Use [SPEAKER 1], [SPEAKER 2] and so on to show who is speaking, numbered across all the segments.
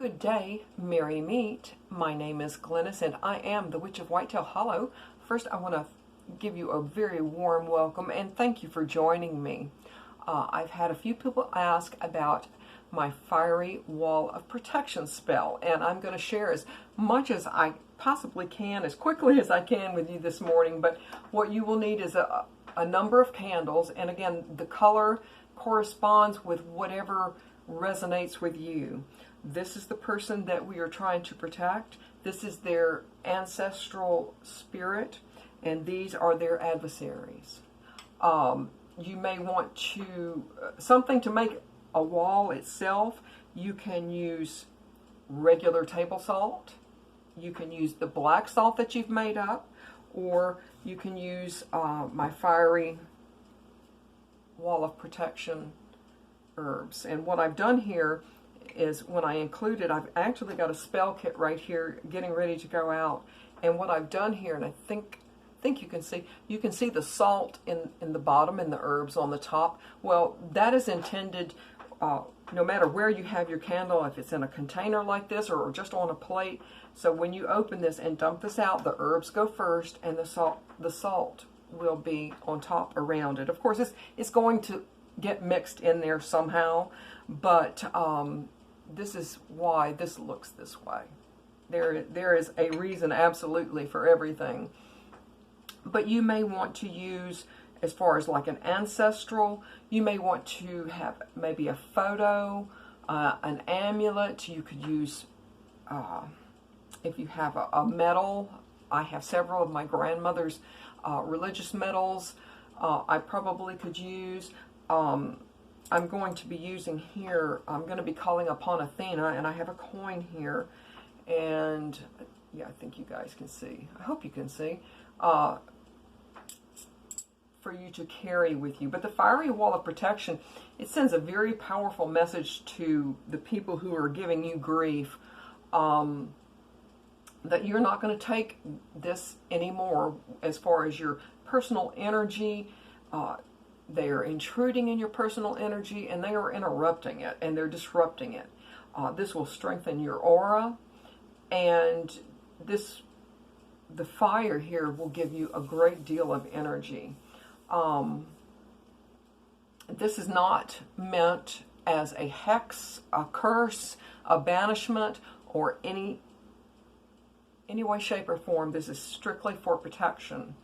[SPEAKER 1] Good day, merry meet. My name is Glennis and I am the Witch of Whitetail Hollow. First, I want to give you a very warm welcome and thank you for joining me. I've had a few people ask about my fiery wall of protection spell, and I'm going to share as much as I possibly can, as quickly as I can with you this morning. But what you will need is a number of candles, and again, the color corresponds with whatever resonates with you. This is the person that we are trying to protect. This is their ancestral spirit, and these are their adversaries. You may want to, something to make a wall itself. You can use regular table salt. You can use the black salt that you've made up, or you can use my fiery wall of protection herbs. And what I've done here is, when I included, I've actually got a spell kit right here getting ready to go out. And what I've done here, and I think you can see the salt in the bottom and the herbs on the top. Well, that is intended, no matter where you have your candle, if it's in a container like this or just on a plate. So when you open this and dump this out, the herbs go first and the salt will be on top around it. Of course, it's going to get mixed in there somehow, but this is why this looks this way. There is a reason absolutely for everything. But you may want to use, as far as like an ancestral, you may want to have maybe a photo, an amulet. You could use, if you have a medal. I have several of my grandmother's religious medals I probably could use. I'm going to be using here, I'm going to be calling upon Athena, and I have a coin here, and yeah, I think you guys can see. I hope you can see. For you to carry with you. But the fiery wall of protection, it sends a very powerful message to the people who are giving you grief, that you're not going to take this anymore as far as your personal energy. They are intruding in your personal energy, and they are interrupting it, and they're disrupting it. This will strengthen your aura, and the fire here will give you a great deal of energy. This is not meant as a hex, a curse, a banishment, or any way, shape, or form. This is strictly for protection.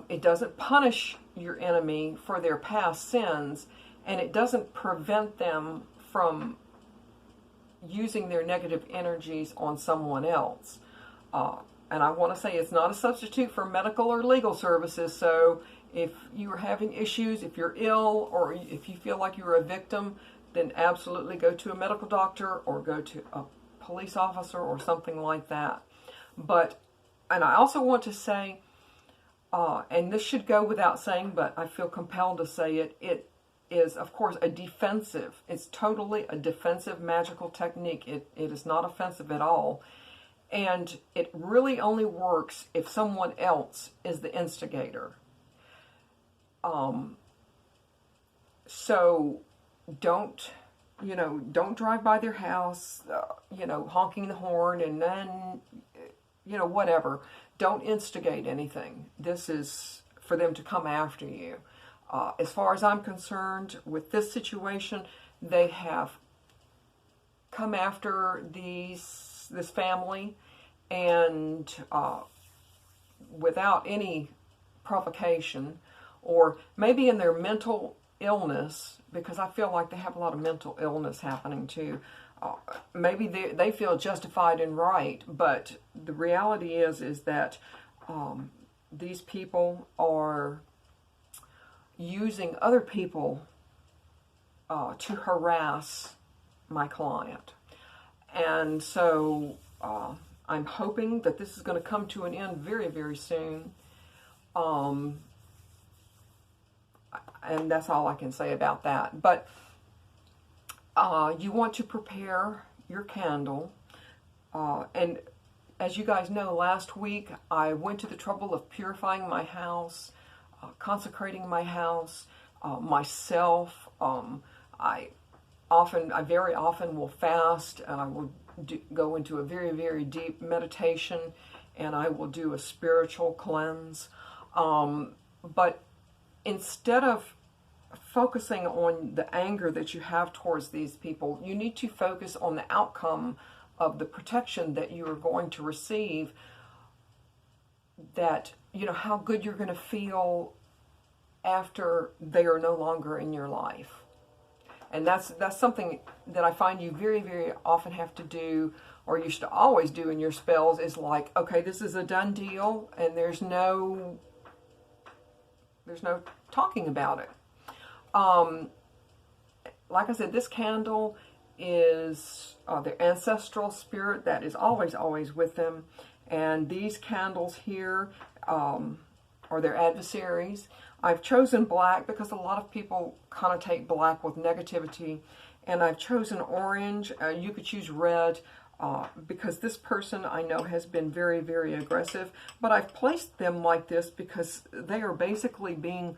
[SPEAKER 1] It doesn't punish your enemy for their past sins, and it doesn't prevent them from using their negative energies on someone else. And I want to say it's not a substitute for medical or legal services. So if you are having issues, if you're ill, or if you feel like you're a victim, then absolutely go to a medical doctor or go to a police officer or something like that. And I also want to say, and this should go without saying, but I feel compelled to say it, it is, of course, it's totally a defensive magical technique. It is not offensive at all. And it really only works if someone else is the instigator. So don't drive by their house, honking the horn and then, whatever. Don't instigate anything. This is for them to come after you. As far as I'm concerned, with this situation, they have come after this family, and without any provocation, or maybe in their mental illness, because I feel like they have a lot of mental illness happening too. Maybe they feel justified and right, but the reality is that these people are using other people to harass my client. And so I'm hoping that this is going to come to an end very, very soon. And that's all I can say about that. But you want to prepare your candle. And as you guys know, last week I went to the trouble of purifying my house, consecrating my house, myself. I I very often will fast. I will go into a very, very deep meditation, and I will do a spiritual cleanse. But instead of focusing on the anger that you have towards these people, you need to focus on the outcome of the protection that you are going to receive, that, you know, how good you're going to feel after they are no longer in your life. And that's something that I find you very, very often have to do, or you should always do in your spells, is like, okay, this is a done deal, and there's no talking about it. Like I said, this candle is their ancestral spirit that is always, always with them. And these candles here are their adversaries. I've chosen black because a lot of people connotate black with negativity. And I've chosen orange. You could choose red because this person I know has been very, very aggressive. But I've placed them like this because they are basically being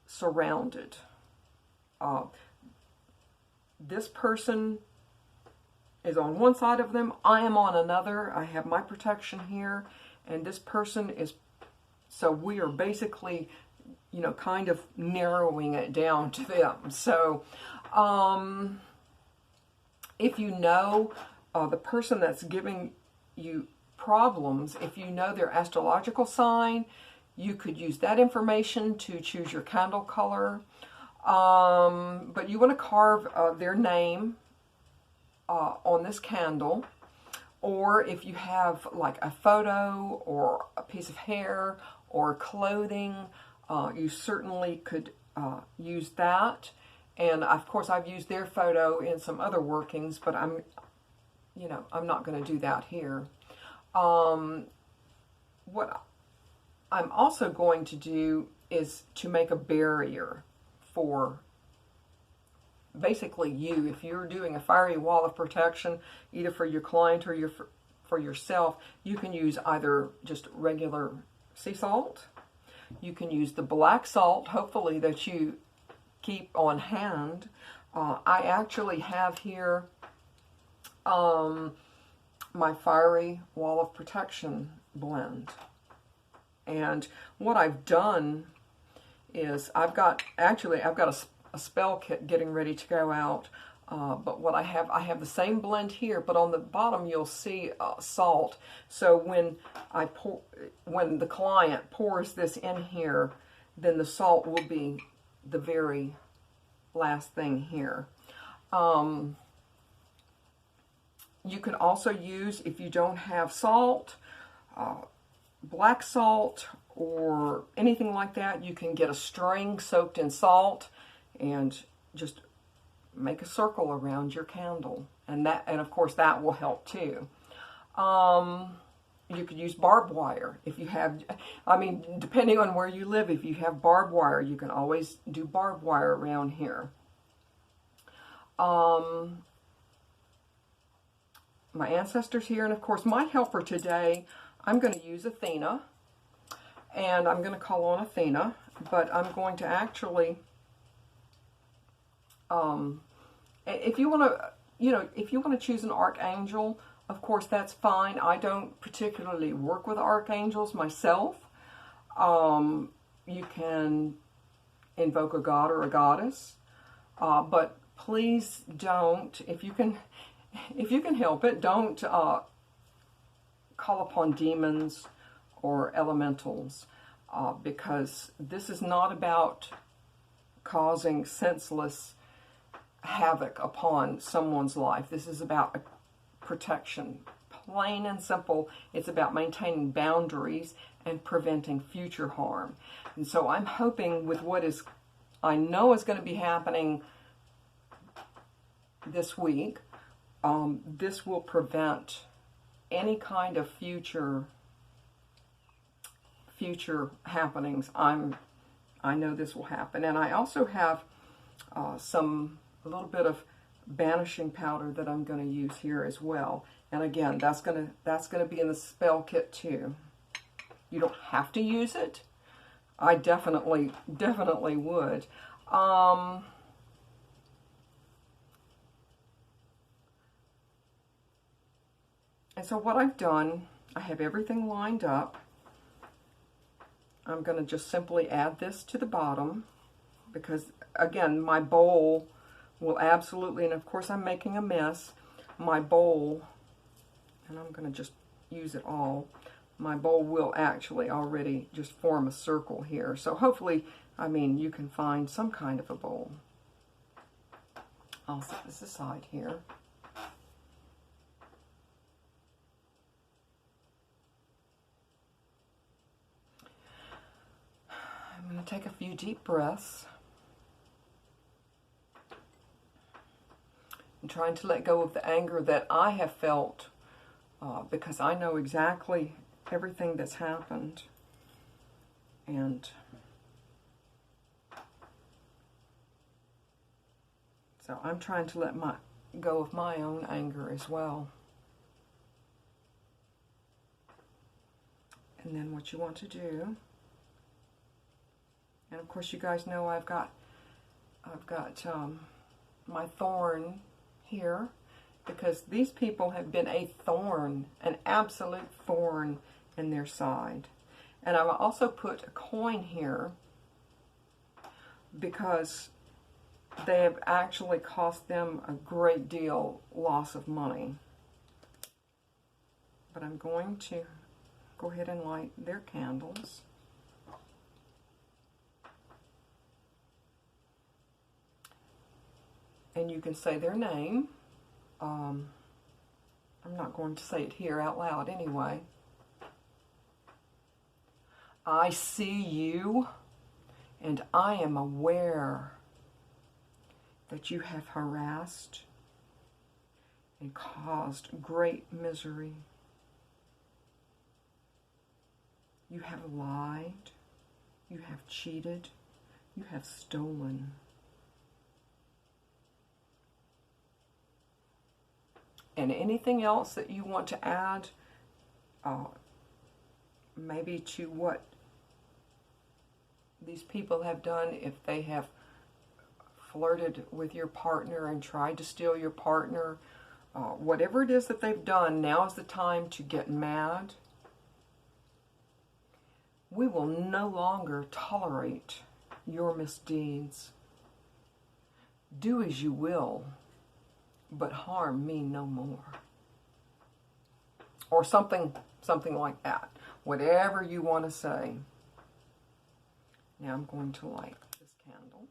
[SPEAKER 1] surrounded. This person is on one side of them. I am on another. I have my protection here. And this person is... So we are basically, you know, kind of narrowing it down to them. So if you know the person that's giving you problems, if you know their astrological sign, you could use that information to choose your candle color. But you want to carve their name on this candle. Or if you have like a photo or a piece of hair or clothing, you certainly could use that. And of course I've used their photo in some other workings, but I'm not going to do that here. What I'm also going to do is to make a barrier for basically you. If you're doing a fiery wall of protection, either for your client or for yourself, you can use either just regular sea salt. You can use the black salt, hopefully, that you keep on hand. I actually have here my fiery wall of protection blend. And what I've done is I've got a spell kit getting ready to go out. But what I have the same blend here, but on the bottom you'll see salt. So when the client pours this in here, then the salt will be the very last thing here. You can also use, if you don't have salt, black salt or anything like that, you can get a string soaked in salt and just make a circle around your candle, and of course that will help too. You could use barbed wire if you have, depending on where you live, if you have barbed wire, you can always do barbed wire around here. My ancestors here, and of course my helper today, I'm going to use Athena, and I'm going to call on Athena, but I'm going to actually if you want to choose an archangel, of course that's fine. I don't particularly work with archangels myself. You can invoke a god or a goddess, but please don't, if you can help it, don't call upon demons or elementals, because this is not about causing senseless havoc upon someone's life. This is about protection. Plain and simple, it's about maintaining boundaries and preventing future harm. And so I'm hoping with what I know is going to be happening this week, this will prevent any kind of future happenings. I know this will happen. And I also have a little bit of banishing powder that I'm going to use here as well. And again, that's going to be in the spell kit too. You don't have to use it. I definitely would. And so what I've done, I have everything lined up. I'm going to just simply add this to the bottom because, again, my bowl will absolutely, and of course I'm making a mess, my bowl, and I'm going to just use it all, my bowl will actually already just form a circle here. So hopefully, I mean, you can find some kind of a bowl. I'll set this aside here. I'm going to take a few deep breaths. I'm trying to let go of the anger that I have felt because I know exactly everything that's happened. And so I'm trying to let go of my own anger as well. And then what you want to do, and of course you guys know I've got my thorn here, because these people have been a thorn, an absolute thorn in their side. And I've also put a coin here because they have actually cost them a great deal loss of money. But I'm going to go ahead and light their candles. And you can say their name. I'm not going to say it here out loud anyway. I see you, and I am aware that you have harassed and caused great misery. You have lied, you have cheated, you have stolen. And anything else that you want to add, maybe to what these people have done, if they have flirted with your partner and tried to steal your partner, whatever it is that they've done, now is the time to get mad. We will no longer tolerate your misdeeds. Do as you will, but harm me no more. Or something like that. Whatever you want to say. Now I'm going to light this candle.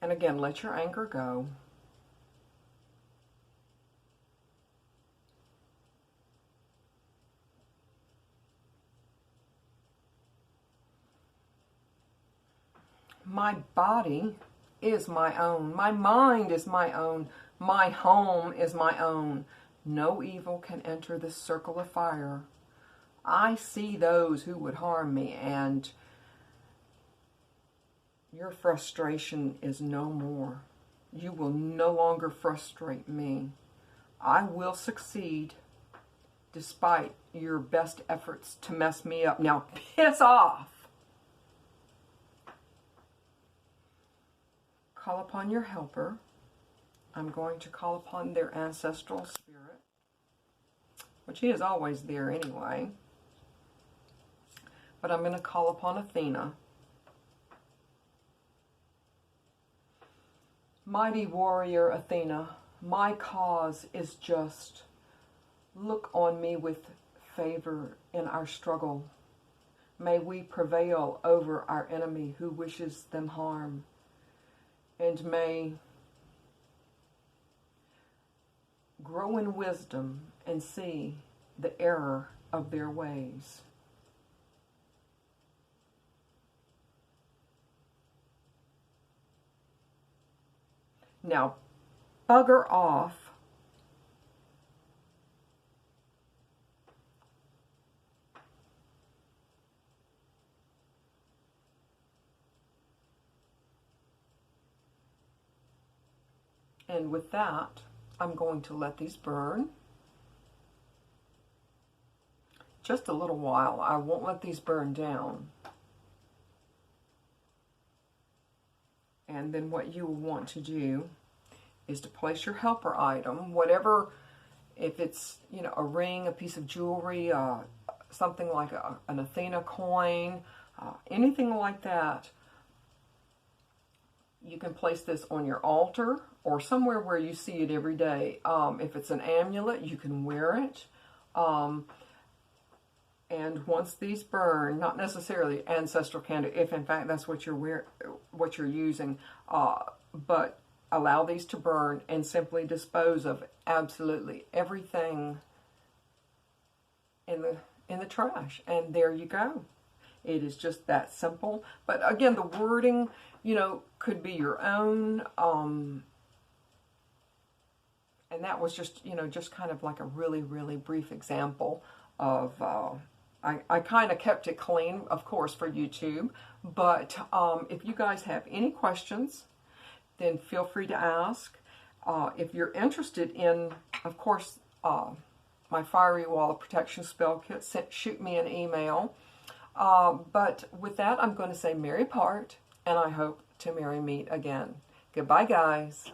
[SPEAKER 1] And again, let your anger go. My body is my own. My mind is my own. My home is my own. No evil can enter this circle of fire. I see those who would harm me, and your frustration is no more. You will no longer frustrate me. I will succeed despite your best efforts to mess me up. Now piss off. Call upon your helper. I'm going to call upon their ancestral spirit, which he is always there anyway. But I'm going to call upon Athena. Mighty warrior Athena, my cause is just. Look on me with favor in our struggle. May we prevail over our enemy who wishes them harm. And may grow in wisdom and see the error of their ways. Now, bugger off. And with that, I'm going to let these burn. Just a little while. I won't let these burn down. And then what you will want to do is to place your helper item, whatever, if it's, you know, a ring, a piece of jewelry, something like an Athena coin, anything like that. You can place this on your altar or somewhere where you see it every day. If it's an amulet, you can wear it. And once these burn, not necessarily ancestral candle, if in fact that's what you're using, but allow these to burn and simply dispose of absolutely everything in the trash. And there you go. It is just that simple. But again, the wording, you know, could be your own. And that was just, you know, just kind of like a really, really brief example of, I kind of kept it clean, of course, for YouTube. But if you guys have any questions, then feel free to ask. If you're interested in, of course, my Fiery Wall of Protection spell kit, shoot me an email. But with that, I'm going to say merry part, and I hope to merry meet again. Goodbye, guys.